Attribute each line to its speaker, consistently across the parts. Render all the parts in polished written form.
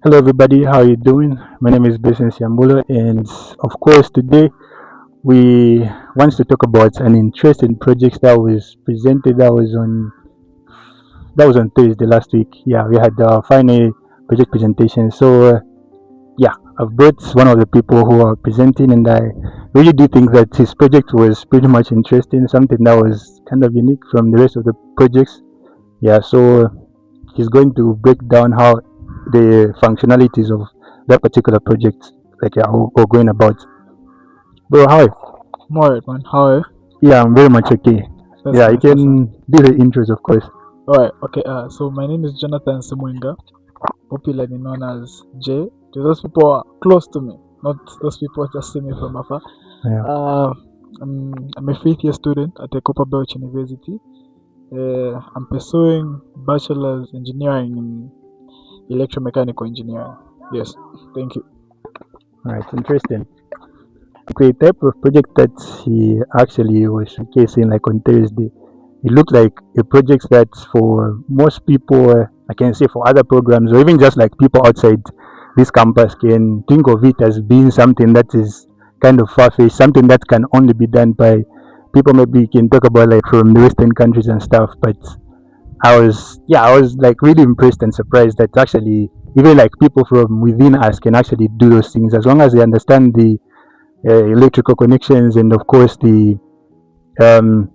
Speaker 1: Hello, everybody. How you doing? My name is Jason Siambulo, and of course, today we want to talk about an interesting project that was presented. That was on Thursday last week. Yeah, we had our final project presentation. So yeah, I've brought one of the people who are presenting, and I really do think that his project was pretty much interesting. Something that was kind of unique from the rest of the projects. Yeah, so he's going to break down how the functionalities of that particular project like are going about. Bro, how are you?
Speaker 2: I'm alright, man. How are you?
Speaker 1: Yeah, I'm very much okay.
Speaker 2: That's
Speaker 1: Yeah, you
Speaker 2: nice. That's nice.
Speaker 1: can do the intros, of course.
Speaker 2: Alright. Okay. So my name is Jonathan Simwinga, popularly known as Jay. To those people who are close to me, not those people who just see me from afar.
Speaker 1: Yeah.
Speaker 2: Uh, I'm a fifth year student at the Copperbelt University. I'm pursuing bachelor's engineering in electromechanical engineering. Yes. Thank you.
Speaker 1: All right, interesting. Okay, type of project that he actually was showcasing like on Thursday. It looked like a project that for most people, I can say for other programs or even just like people outside this campus can think of it as being something that is kind of far-fetched, something that can only be done by people maybe can talk about like from the Western countries and stuff. But I was like really impressed and surprised that actually even like people from within us can actually do those things as long as they understand the electrical connections and of course the um,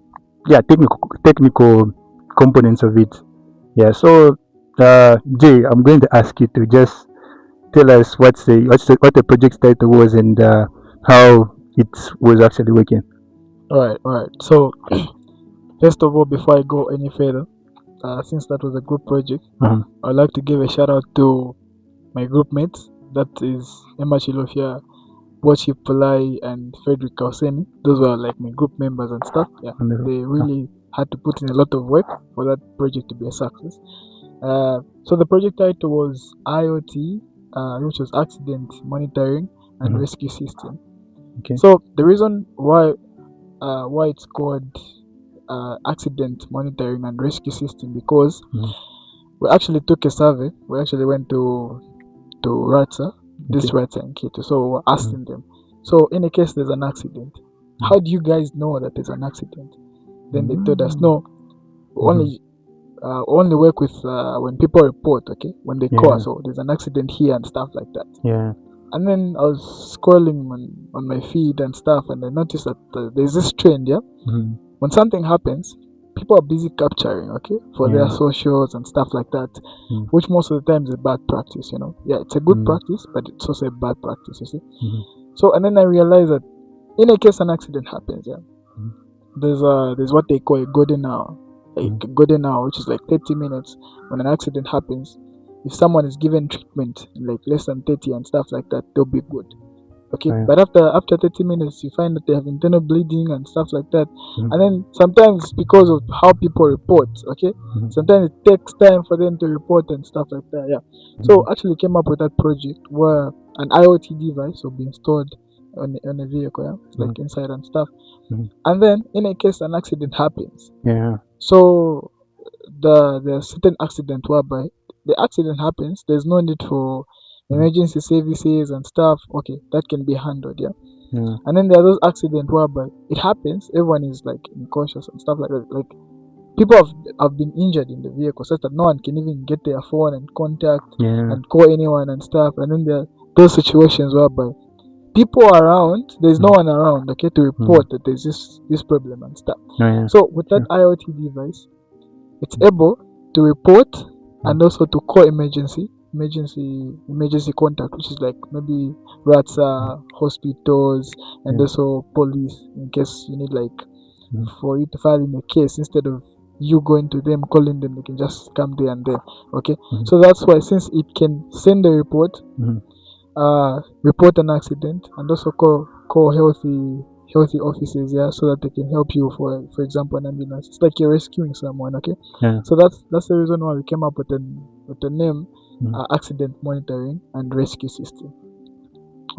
Speaker 1: technical components of it. Yeah. So, Jay, I'm going to ask you to just tell us what the project title was and how it was actually working.
Speaker 2: Alright. Alright. So first of all, before I go any further, since that was a group project,
Speaker 1: Uh-huh.
Speaker 2: I'd like to give a shout out to my group mates. That is Emma Chilofia, Bochi Pulai, and Frederick Kauseni. Those were like my group members and stuff. Yeah,
Speaker 1: Wonderful.
Speaker 2: they really had to put in a lot of work for that project to be a success. So the project title was IoT, which was Accident Monitoring and
Speaker 1: Mhm.
Speaker 2: Rescue System.
Speaker 1: Okay.
Speaker 2: So the reason why it's called Accident Monitoring and Rescue System because
Speaker 1: Mhm.
Speaker 2: we actually took a survey. We actually went to Ratsa, this
Speaker 1: Okay.
Speaker 2: Ratsa in Keto. So we're
Speaker 1: Mhm.
Speaker 2: asking them. So in a case there's an accident,
Speaker 1: Mhm.
Speaker 2: how do you guys know that there's an accident? Then they told us
Speaker 1: Mm.
Speaker 2: no, we
Speaker 1: Mhm.
Speaker 2: only work with when people report, okay, when they call
Speaker 1: Yeah.
Speaker 2: us, so there's an accident here and stuff like that.
Speaker 1: Yeah.
Speaker 2: And then I was scrolling on my feed and stuff, and I noticed that there's this trend, yeah.
Speaker 1: Mhm.
Speaker 2: When something happens, people are busy capturing, okay, for their
Speaker 1: Yeah.
Speaker 2: socials and stuff like that,
Speaker 1: Mm.
Speaker 2: which most of the time is a bad practice, you know. Yeah, it's a good
Speaker 1: Mm.
Speaker 2: practice, but it's also a bad practice, you see.
Speaker 1: Mhm.
Speaker 2: So, and then I realized that in a case an accident happens, yeah,
Speaker 1: Mhm.
Speaker 2: there's what they call a golden hour, like
Speaker 1: Mhm.
Speaker 2: a golden hour, which is like 30 minutes when an accident happens. If someone is given treatment in like less than 30 and stuff like that, they'll be good. Okay,
Speaker 1: Yeah.
Speaker 2: but after 30 minutes you find that they have internal bleeding and stuff like that.
Speaker 1: Mhm.
Speaker 2: And then sometimes because of how people report, okay,
Speaker 1: Mhm.
Speaker 2: sometimes it takes time for them to report and stuff like that. Yeah, so
Speaker 1: Mhm.
Speaker 2: actually came up with that project where an IoT device will be installed on a vehicle, yeah, like
Speaker 1: Mhm.
Speaker 2: inside and stuff.
Speaker 1: Mhm.
Speaker 2: And then in a case an accident happens,
Speaker 1: Yeah.
Speaker 2: so the certain accident whereby the accident happens, there's no need for
Speaker 1: Mhm.
Speaker 2: emergency services and stuff. Okay, that can be handled, yeah.
Speaker 1: Yeah.
Speaker 2: And then there are those accidents whereby it happens, everyone is like incautious and stuff like that. Like people have been injured in the vehicle such that no one can even get their phone and contact
Speaker 1: Yeah.
Speaker 2: and call anyone and stuff. And then there are those situations whereby people are around, there's no
Speaker 1: Mhm.
Speaker 2: one around, okay, to
Speaker 1: Mhm.
Speaker 2: report that there's this problem and stuff.
Speaker 1: Oh, yeah.
Speaker 2: So with that
Speaker 1: Sure.
Speaker 2: IoT device, it's
Speaker 1: Mhm.
Speaker 2: able to report
Speaker 1: Mhm.
Speaker 2: and also to call emergency contact, which is like maybe
Speaker 1: Mhm.
Speaker 2: RATSA, hospitals, and
Speaker 1: Yeah.
Speaker 2: also police in case you need like
Speaker 1: Mhm.
Speaker 2: for you to file in a case instead of you going to them calling them, they can just come there and there. Okay,
Speaker 1: Mhm.
Speaker 2: so that's why since it can send a report,
Speaker 1: Mhm.
Speaker 2: report an accident, and also call healthy offices, yeah, so that they can help you for example an ambulance. It's like you're rescuing someone, okay.
Speaker 1: Yeah.
Speaker 2: So that's the reason why we came up with the name
Speaker 1: Mhm.
Speaker 2: accident monitoring and rescue system.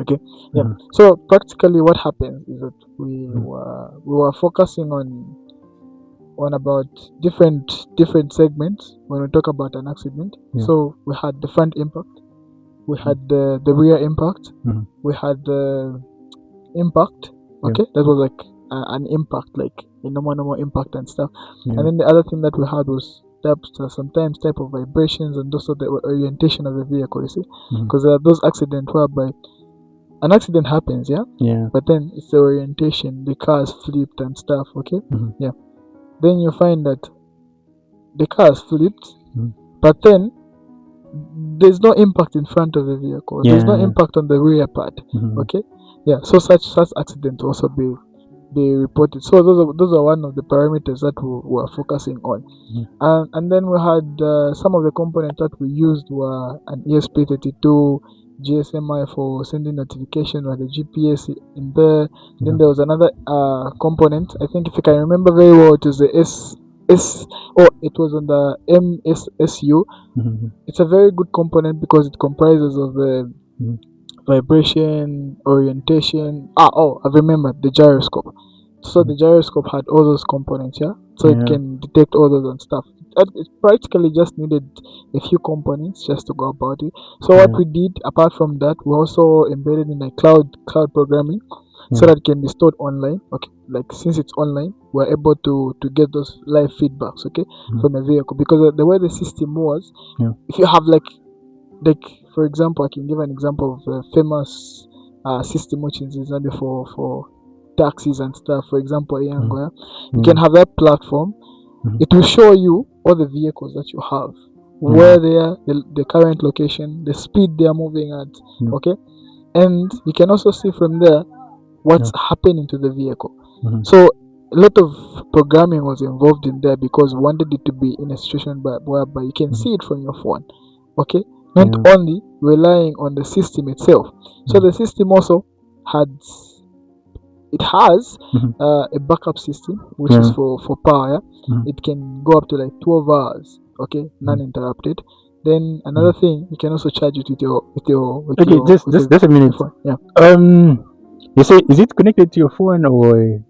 Speaker 2: Okay, yeah.
Speaker 1: Mhm.
Speaker 2: So practically what happens is that
Speaker 1: Mhm.
Speaker 2: we were focusing on about different segments when we talk about an accident.
Speaker 1: Yeah.
Speaker 2: So we had the front impact, we had the rear impact,
Speaker 1: Mhm.
Speaker 2: we had the impact.
Speaker 1: Yeah.
Speaker 2: Okay, that was like an impact, like a normal impact and stuff.
Speaker 1: Yeah.
Speaker 2: And then the other thing that we had was sometimes type of vibrations and also the orientation of the vehicle. You see,
Speaker 1: Mhm.
Speaker 2: because there are those accidents whereby an accident happens, yeah,
Speaker 1: Yeah.
Speaker 2: but then it's the orientation, the cars flipped and stuff. Okay,
Speaker 1: Mhm.
Speaker 2: yeah. Then you find that the cars flipped,
Speaker 1: Mhm.
Speaker 2: but then there's no impact in front of the vehicle. There's no
Speaker 1: Yeah.
Speaker 2: impact on the rear part.
Speaker 1: Mhm.
Speaker 2: Okay, yeah. So such accidents also be reported. So those are one of the parameters that we are focusing on. And then we had some of the components that we used were an ESP32, GSMI for sending notification, or the GPS in there. Then there was another component. I think if you can remember very well, it was the it was on the MSSU.
Speaker 1: Mhm.
Speaker 2: It's a very good component because it comprises of the
Speaker 1: Mhm.
Speaker 2: vibration, orientation. I remember the gyroscope. So the gyroscope had all those components, yeah. So it
Speaker 1: Yeah.
Speaker 2: can detect all those and stuff. It practically just needed a few components just to go about it. So what
Speaker 1: Yeah.
Speaker 2: we did apart from that, we also embedded in a cloud programming, so
Speaker 1: Yeah.
Speaker 2: that it can be stored online. Okay, like since it's online, we're able to get those live feedbacks, okay, from a vehicle, because the way the system was,
Speaker 1: Yeah.
Speaker 2: if you have like for example, I can give an example of a famous system which is designed for taxis and stuff. For example, Yango, yeah? You can have that platform.
Speaker 1: Mhm.
Speaker 2: It will show you all the vehicles that you have, where they are, the current location, the speed they are moving at.
Speaker 1: Yeah.
Speaker 2: Okay, and you can also see from there what's happening to the vehicle.
Speaker 1: Mhm.
Speaker 2: So a lot of programming was involved in there because we wanted it to be in a situation whereby you can see it from your phone. Okay, not
Speaker 1: Yeah.
Speaker 2: only relying on the system itself. So the system also had has
Speaker 1: Mhm.
Speaker 2: a backup system which is
Speaker 1: Yeah.
Speaker 2: for power. Yeah?
Speaker 1: Mhm.
Speaker 2: It can go up to like 12 hours. Okay, non-interrupted. Then another thing, you can also charge it with your
Speaker 1: Okay, just a minute.
Speaker 2: phone. Yeah.
Speaker 1: You say, is it connected to your phone, or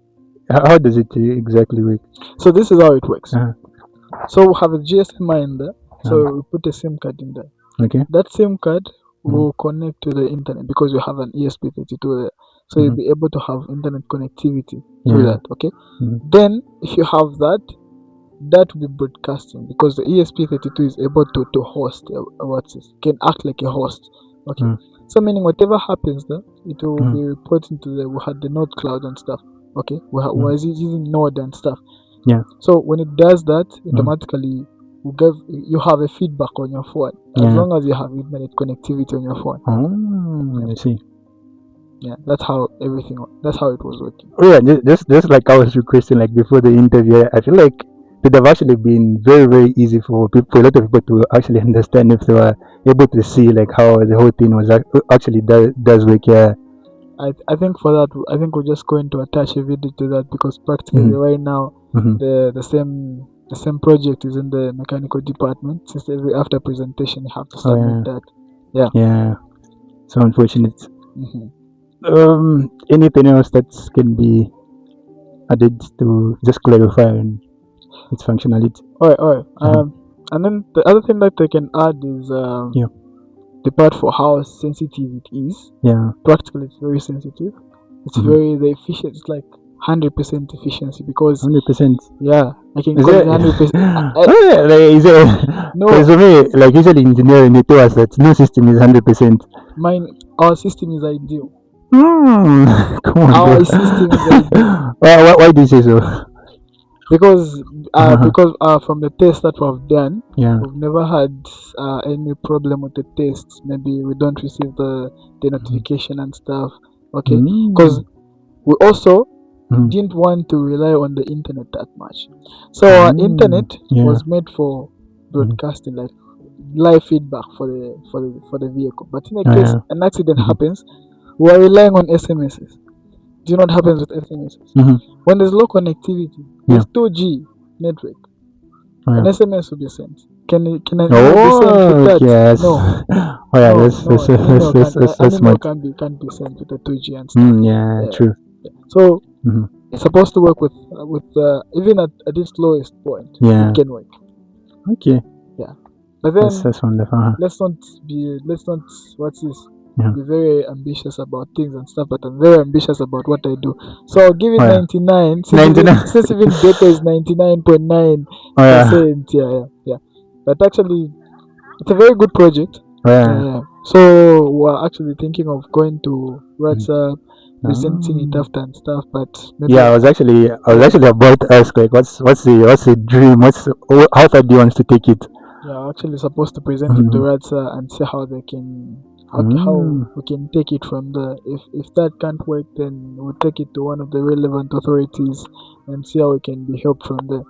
Speaker 1: how does it exactly work?
Speaker 2: So this is how it works.
Speaker 1: Uh-huh.
Speaker 2: So we have a GSM in there. So
Speaker 1: Uh-huh.
Speaker 2: we put a SIM card in there.
Speaker 1: Okay.
Speaker 2: That SIM card
Speaker 1: Mhm.
Speaker 2: will connect to the internet because you have an ESP32 there. So you'll be able to have internet connectivity through
Speaker 1: Yeah.
Speaker 2: that. Okay.
Speaker 1: Mhm.
Speaker 2: Then if you have that, that will be broadcasting because the ESP32 is able to host what's this? Can act like a host. Okay.
Speaker 1: Mhm.
Speaker 2: So meaning whatever happens there, it will
Speaker 1: Mhm.
Speaker 2: be reporting to we had the node cloud and stuff. Okay. We're using node and stuff.
Speaker 1: Yeah.
Speaker 2: So when it does that, automatically you have a feedback on your phone as
Speaker 1: Yeah.
Speaker 2: long as you have internet connectivity on your phone.
Speaker 1: Oh, I see.
Speaker 2: Yeah, that's how it was working.
Speaker 1: Oh yeah, just like I was requesting like before the interview, I feel like it would have actually been very very easy for people, for a lot of people to actually understand if they were able to see like how the whole thing was actually does work. Yeah.
Speaker 2: I think for that, I think we're just going to attach a video to that because practically right now
Speaker 1: Mhm.
Speaker 2: the same project is in the mechanical department. Since every after presentation you have to
Speaker 1: Oh
Speaker 2: submit
Speaker 1: yeah.
Speaker 2: that. Yeah.
Speaker 1: Yeah. So unfortunate.
Speaker 2: hmm
Speaker 1: Anything else that can be added to just clarify on its functionality?
Speaker 2: all right. And then the other thing that I can add is
Speaker 1: Yeah.
Speaker 2: the part for how sensitive it is.
Speaker 1: Yeah.
Speaker 2: Practically, it's very sensitive. It's very the efficient. It's like 100% efficiency because
Speaker 1: 100%.
Speaker 2: yeah, I can
Speaker 1: Is
Speaker 2: call it
Speaker 1: it?
Speaker 2: 100%.
Speaker 1: Like, is it?
Speaker 2: No,
Speaker 1: Because for me, like usually engineering, they tell us that no system is 100%.
Speaker 2: our system is ideal.
Speaker 1: Come on, bro.
Speaker 2: Our system is ideal
Speaker 1: Why do you say so?
Speaker 2: because
Speaker 1: Uh-huh.
Speaker 2: from the test that we've done,
Speaker 1: Yeah.
Speaker 2: we've never had any problem with the tests. Maybe we don't receive the notification and stuff. Okay, because we also didn't want to rely on the internet that much. So our internet
Speaker 1: Yeah.
Speaker 2: was made for broadcasting, like live feedback for the vehicle. But in a
Speaker 1: Oh,
Speaker 2: case
Speaker 1: yeah.
Speaker 2: an accident happens, we are relying on SMSs. Do you know what happens with SMSs? When there's low connectivity, there's 2G network.
Speaker 1: Oh,
Speaker 2: An
Speaker 1: yeah.
Speaker 2: SMS will be sent. Can an email be sent with
Speaker 1: Oh,
Speaker 2: that?
Speaker 1: yes.
Speaker 2: No,
Speaker 1: Oh, yeah.
Speaker 2: no,
Speaker 1: That's
Speaker 2: no.
Speaker 1: that's
Speaker 2: An
Speaker 1: that's
Speaker 2: email
Speaker 1: that's,
Speaker 2: can't.
Speaker 1: that's,
Speaker 2: An
Speaker 1: that's
Speaker 2: email
Speaker 1: smart.
Speaker 2: can't be sent with the 2G and stuff.
Speaker 1: Yeah. True.
Speaker 2: So
Speaker 1: Mhm.
Speaker 2: it's supposed to work with even at its lowest point.
Speaker 1: Yeah.
Speaker 2: It can work.
Speaker 1: Okay.
Speaker 2: Yeah. But then
Speaker 1: That's wonderful.
Speaker 2: let's not what's this?
Speaker 1: Yeah.
Speaker 2: Be very ambitious about things and stuff, but I'm very ambitious about what I do. So I'll give it
Speaker 1: Oh, yeah.
Speaker 2: 99.
Speaker 1: 99.
Speaker 2: Since even data is 99.9%.
Speaker 1: Oh, yeah.
Speaker 2: Yeah. But actually, it's a very good project.
Speaker 1: Oh, yeah.
Speaker 2: Yeah. So we're actually thinking of going to WhatsApp, presenting it
Speaker 1: Oh.
Speaker 2: after and stuff. But maybe
Speaker 1: Yeah, I was actually about to ask, like, what's the dream? How far do you want to take it?
Speaker 2: yeah, actually supposed to present it to
Speaker 1: Mhm.
Speaker 2: Radsa and see how they can how
Speaker 1: Mm.
Speaker 2: we can take it from there. If that can't work, then we'll take it to one of the relevant authorities and see how we can be helped from there.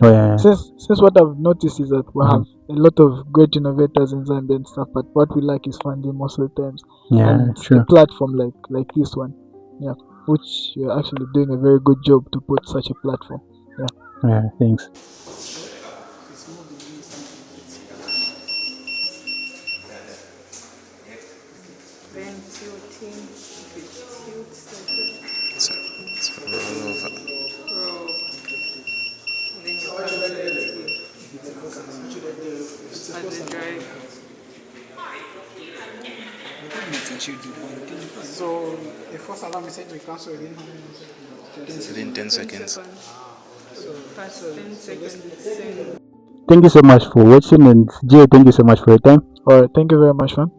Speaker 1: Oh, yeah.
Speaker 2: Since what I've noticed is that we have
Speaker 1: Mhm.
Speaker 2: a lot of great innovators in Zambia and stuff, but what we lack is funding most of the times,
Speaker 1: Yeah,
Speaker 2: and a
Speaker 1: true.
Speaker 2: platform like this one, yeah, which you're actually doing a very good job to put such a platform. Yeah.
Speaker 1: Yeah, thanks.
Speaker 3: Then tilting, if it tilts
Speaker 4: So roll over.
Speaker 3: like roll, and then you cancel it here as a drive.
Speaker 5: So the first alarm is set we cancel within how many seconds?
Speaker 4: Within 10 seconds.
Speaker 3: Past 10 seconds, it's same.
Speaker 1: Thank you so much for watching, and Jay, thank you so much for your time.
Speaker 2: All right. Thank you very much, man.